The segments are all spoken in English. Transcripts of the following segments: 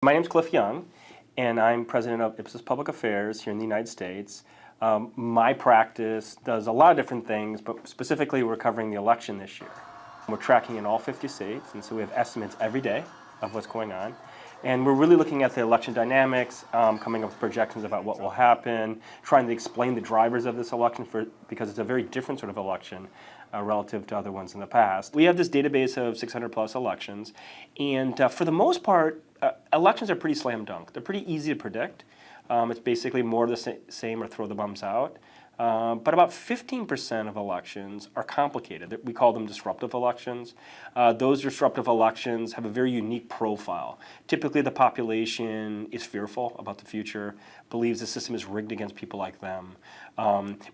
My name's Cliff Young, and I'm president of Ipsos Public Affairs here in the United States. My practice does a lot of different things, but specifically we're covering the election this year. We're tracking in all 50 states, and so we have estimates every day of what's going on. And we're really looking at the election dynamics, coming up with projections about what will happen, trying to explain the drivers of this election because it's a very different sort of election relative to other ones in the past. We have this database of 600 plus elections, and for the most part, elections are pretty slam dunk. They're pretty easy to predict. It's basically more of the same or throw the bums out. But about 15% of elections are complicated. We call them disruptive elections. Those disruptive elections have a very unique profile. Typically, the population is fearful about the future, believes the system is rigged against people like them,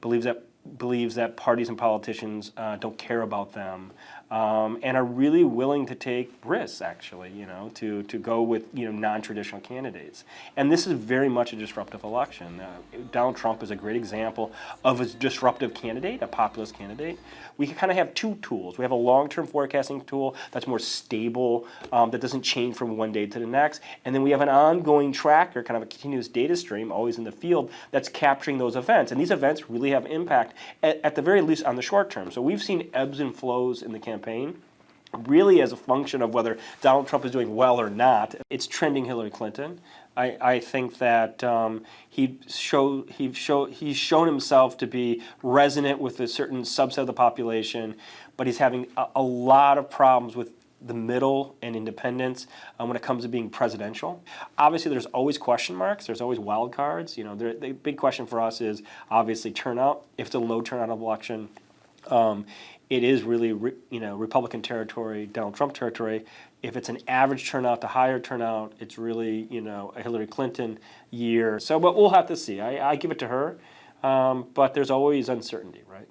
believes that parties and politicians don't care about them, and are really willing to take risks, actually, to go with non-traditional candidates. And this is very much a disruptive election. Donald Trump is a great example of a disruptive candidate, a populist candidate. We kind of have two tools. We have a long-term forecasting tool that's more stable, that doesn't change from one day to the next. And then we have an ongoing tracker, kind of a continuous data stream, always in the field, that's capturing those events. And these events really have impact, at the very least, on the short term. So we've seen ebbs and flows in the campaign, really as a function of whether Donald Trump is doing well or not. It's trending Hillary Clinton. I think that he's shown himself to be resonant with a certain subset of the population, but he's having a lot of problems with the middle and independents when it comes to being presidential. Obviously, there's always question marks. There's always wild cards. The big question for us is obviously turnout. If it's a low turnout election, it is really Republican territory, Donald Trump territory. If it's an average turnout to higher turnout, it's really a Hillary Clinton year. So, but we'll have to see. I give it to her, but there's always uncertainty, right?